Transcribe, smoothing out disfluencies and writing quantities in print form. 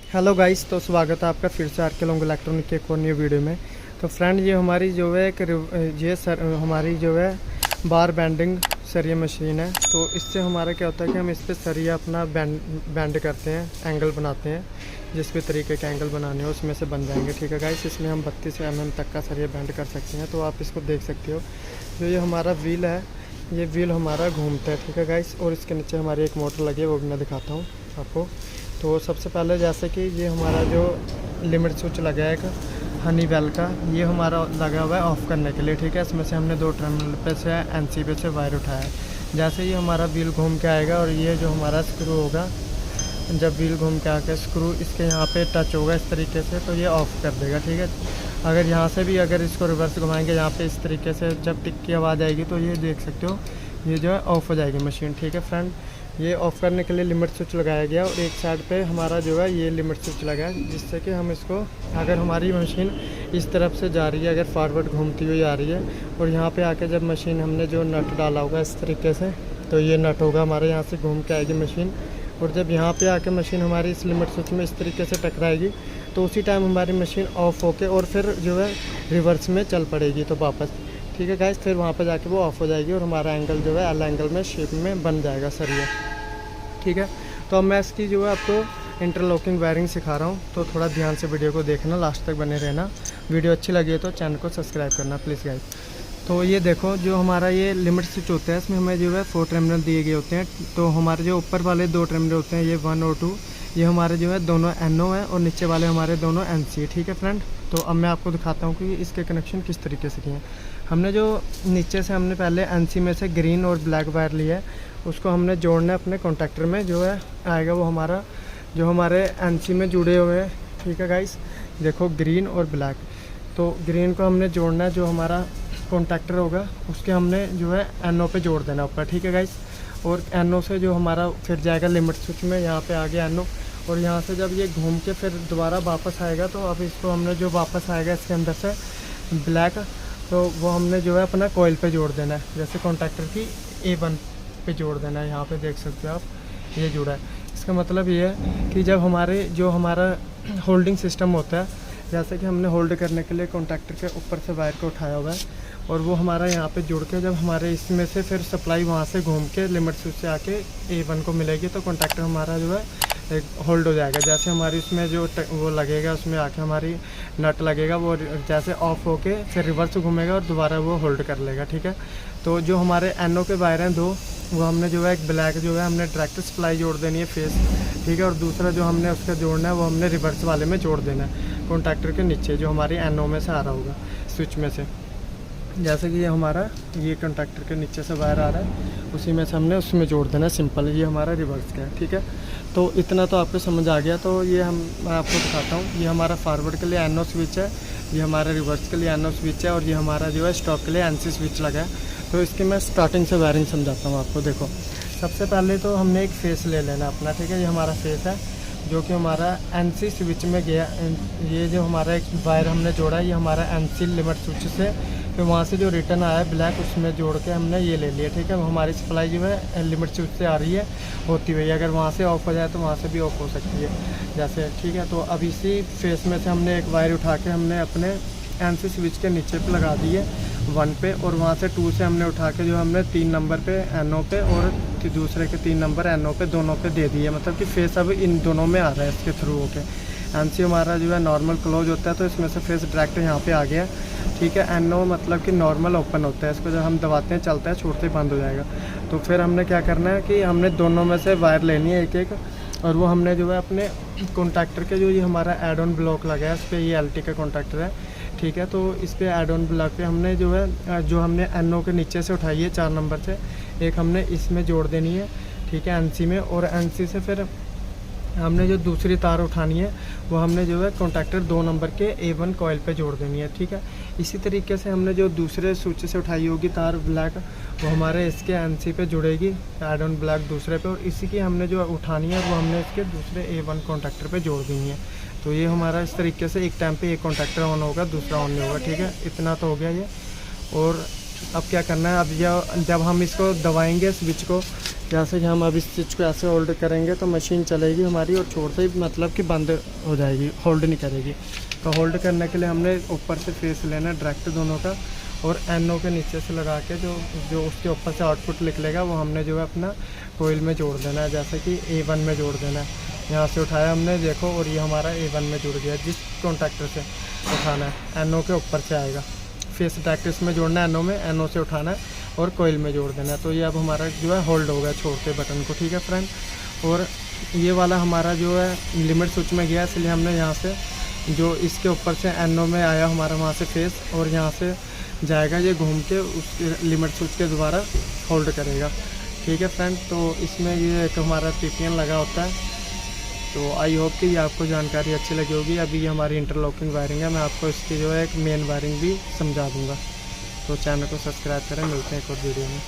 Hello guys, तो स्वागत है आपका फिर से आरके लॉन्ग इलेक्ट्रॉनिक के एक और न्यू वीडियो में। तो फ्रेंड, ये हमारी जो है हमारी जो है बार बेंडिंग सरिया मशीन है। तो इससे हमारा क्या होता है कि हम इस पर सरिया अपना बेंड करते हैं, एंगल बनाते हैं। जिस भी तरीके के एंगल बनाने हो उसमें से बन जाएंगे। ठीक है गाइस, इसमें हम 32 mm तक का सरिया बेंड कर सकते हैं। तो आप इसको देख सकते हो, जो ये हमारा व्हील है, ये व्हील हमारा घूमता है। ठीक है गाइस, और इसके नीचे हमारी एक मोटर लगी है, वो भी मैं दिखाता हूँ आपको। तो सबसे पहले जैसे कि ये हमारा जो लिमिट स्विच लगा है एक हनीवेल का, ये हमारा लगा हुआ है ऑफ़ करने के लिए। ठीक है, इसमें से हमने 2 टर्मिनल पे से एनसी पे से वायर उठाया है। जैसे ही हमारा व्हील घूम के आएगा और ये जो हमारा स्क्रू होगा, जब व्हील घूम के आके स्क्रू इसके यहाँ पे टच होगा इस तरीके से, तो ये ऑफ़ कर देगा। ठीक है, अगर यहाँ से भी अगर इसको रिवर्स घुमाएंगे यहाँ पे इस तरीके से, जब टिक की आवाज़ आएगी तो ये देख सकते हो, ये जो है ऑफ़ हो जाएगी मशीन। ठीक है फ्रेंड, ये ऑफ़ करने के लिए लिमिट स्विच लगाया गया और एक साइड पे हमारा जो है ये लिमिट स्विच लगा है, जिससे कि हम इसको, अगर हमारी मशीन इस तरफ से जा रही है, अगर फॉरवर्ड घूमती हुई आ रही है, और यहाँ पे आके जब मशीन हमने जो नट डाला होगा इस तरीके से, तो ये नट होगा हमारे यहाँ से घूम के आएगी मशीन। और जब यहाँ पे आके मशीन हमारी इस लिमिट स्विच में इस तरीके से टकराएगी, तो उसी टाइम हमारी मशीन ऑफ़ होके और फिर जो है रिवर्स में चल पड़ेगी तो वापस। ठीक है गाइस, फिर वहाँ पे जाके वो ऑफ़ हो जाएगी और हमारा एंगल जो है एल एंगल में शेप में बन जाएगा सरिया। ठीक है, तो अब मैं इसकी जो है आपको इंटरलॉकिंग वायरिंग सिखा रहा हूँ, तो थोड़ा ध्यान से वीडियो को देखना, लास्ट तक बने रहना। वीडियो अच्छी लगी तो चैनल को सब्सक्राइब करना प्लीज़ गाइस। तो ये देखो, जो हमारा ये लिमिट स्विच होता है, इसमें हमें जो है 4 टर्मिनल दिए गए होते हैं। तो हमारे जो ऊपर वाले 2 टर्मिनल होते हैं, ये 1 और 2, ये हमारे जो है दोनों NO है, और नीचे वाले हमारे दोनों NC है। ठीक है फ्रेंड, तो अब मैं आपको दिखाता हूँ कि इसके कनेक्शन किस तरीके से किए हैं। हमने जो नीचे से हमने पहले NC में से ग्रीन और ब्लैक वायर लिया है, उसको हमने जोड़ना है अपने कॉन्टैक्टर में, जो है आएगा वो हमारा जो हमारे NC में जुड़े हुए हैं। ठीक है गाइस, देखो ग्रीन और ब्लैक, तो ग्रीन को हमने जोड़ना है, जो हमारा कॉन्टैक्टर होगा उसके हमने जो है NO पे जोड़ देना ऊपर। ठीक है गाइस, और NO से जो हमारा फिर जाएगा लिमिट स्विच में, यहाँ पे आ गया NO, और यहाँ से जब ये घूम के फिर दोबारा वापस आएगा, तो अब इसको हमने जो वापस आएगा इसके अंदर से ब्लैक, तो वो हमने जो है अपना कॉइल पे जोड़ देना है, जैसे कॉन्टैक्टर की A1 पे जोड़ देना है। यहाँ पे देख सकते हो आप, ये जुड़ा है। इसका मतलब ये है कि जब हमारा होल्डिंग सिस्टम होता है, जैसे कि हमने होल्ड करने के लिए कॉन्टैक्टर के ऊपर से वायर को उठाया हुआ है, और वो हमारा यहाँ पे जुड़ के जब हमारे इसमें से फिर सप्लाई वहाँ से घूम के लिमिट स्विच से आके A1 को मिलेगी, तो कॉन्टैक्टर हमारा जो है एक होल्ड हो जाएगा। जैसे हमारी उसमें जो वो लगेगा, उसमें आके हमारी नट लगेगा, वो जैसे ऑफ होके फिर रिवर्स घूमेगा और दोबारा वो होल्ड कर लेगा। ठीक है, तो जो हमारे NO के वायर हैं 2, वो हमने जो है एक ब्लैक जो है हमने डायरेक्ट सप्लाई जोड़ देनी है फेस। ठीक है, और दूसरा जो हमने उसका जोड़ना है वो हमने रिवर्स वाले में जोड़ देना है, कॉन्टैक्टर के नीचे जो हमारी NO में से आ रहा होगा स्विच में से। जैसे कि ये हमारा ये कॉन्टैक्टर के नीचे से वायर आ रहा है, उसी में से हमने उसमें जोड़ देना है, सिंपल। ये हमारा रिवर्स का है। ठीक है, तो इतना तो आपको समझ आ गया। तो ये मैं आपको दिखाता हूँ, ये हमारा फॉरवर्ड के लिए NO स्विच है, ये हमारा रिवर्स के लिए NO स्विच है, और ये हमारा जो है स्टॉप के लिए NC स्विच लगा है। तो इसकी मैं स्टार्टिंग से वायरिंग समझाता हूँ आपको। देखो, सबसे पहले तो हमने एक फेस ले लेना अपना। ठीक है, ये हमारा फेस है, जो कि हमारा NC स्विच में गया। ये जो हमारा एक वायर हमने जोड़ा है, ये हमारा NC लिमिट स्विच से, फिर वहाँ से जो रिटर्न आया है ब्लैक, उसमें जोड़ के हमने ये ले लिया। ठीक है, हमारी सप्लाई जो है लिमिट स्विच से आ रही है होती हुई, अगर वहाँ से ऑफ हो जाए तो वहाँ से भी ऑफ हो सकती है जैसे। ठीक है, तो अब इसी फेस में से हमने एक वायर उठा के हमने अपने NC स्विच के नीचे पे लगा दी है 1 पे, और वहाँ से 2 से हमने उठा के जो हमने 3 नंबर पे NO पे और दूसरे के 3 नंबर NO पे, दोनों पे दे दिए। मतलब कि फेस अब इन दोनों में आ रहा है इसके थ्रू होके। NC हमारा जो है नॉर्मल क्लोज होता है, तो इसमें से फेस डायरेक्ट यहाँ पे आ गया। ठीक है, NO मतलब कि नॉर्मल ओपन होता है, इसको जब हम दबाते हैं चलता है, छोड़ते ही बंद हो जाएगा। तो फिर हमने क्या करना है कि हमने दोनों में से वायर लेनी है एक एक, और वो हमने जो है अपने कॉन्टैक्टर के जो ये हमारा एड ऑन ब्लॉक लगा है, इस पर ये LT का कॉन्टैक्टर है। ठीक है, तो इस पर एड ऑन ब्लॉक पे हमने जो है जो हमने NO के नीचे से उठाई है 4 नंबर से, एक हमने इसमें जोड़ देनी है। ठीक है, NC में, और NC से फिर हमने जो दूसरी तार उठानी है वो हमने जो है कॉन्टैक्टर 2 नंबर के A1 कॉइल पे जोड़ देनी है। ठीक है, इसी तरीके से हमने जो दूसरे स्विच से उठाई होगी तार ब्लैक, वो हमारे इसके NC पे जुड़ेगी, एड ऑन ब्लैक दूसरे पे, और इसी की हमने जो उठानी है वो हमने इसके दूसरे A1 कॉन्टैक्टर पे जोड़ देनी है। तो ये हमारा इस तरीके से एक टाइम पे एक कॉन्टैक्टर ऑन होगा, दूसरा ऑन नहीं होगा। ठीक है, इतना तो हो गया ये। और अब क्या करना है, अब जब हम इसको दबाएंगे स्विच को, जैसे कि हम अब इस चीज़ को ऐसे होल्ड करेंगे तो मशीन चलेगी हमारी, और छोड़ते ही मतलब कि बंद हो जाएगी, होल्ड नहीं करेगी। तो होल्ड करने के लिए हमने ऊपर से फेस लेना है डायरेक्ट दोनों का, और NO के नीचे से लगा के जो उसके ऊपर से आउटपुट निकलेगा वो हमने जो है अपना कोयल में जोड़ देना है, जैसे कि A1 में जोड़ देना है। यहाँ से उठाया हमने, देखो, और ये हमारा A1 में जुड़ गया। जिस कॉन्टैक्टर से उठाना है NO के ऊपर से आएगा, फेस डायरेक्ट इसमें जोड़ना है NO में, NO से उठाना है और कोयल में जोड़ देना है। तो ये अब हमारा जो है होल्ड हो गया छोड़ते बटन को, ठीक है फ्रेंड। और ये वाला हमारा जो है लिमिट स्विच में गया, इसलिए हमने यहाँ से जो इसके ऊपर से NO में आया हमारा वहाँ से फेस, और यहाँ से जाएगा ये घूम के उस लिमिट स्विच के द्वारा होल्ड करेगा, ठीक है फ्रेंड। तो इसमें ये एक हमारा PPN लगा होता है। तो आई होप कि ये आपको जानकारी अच्छी लगी होगी। अभी ये हमारी इंटरलॉकिंग वायरिंग है, मैं आपको इसकी जो है एक मेन वायरिंग भी समझा दूँगा। तो चैनल को सब्सक्राइब करें, मिलते हैं एक और वीडियो में।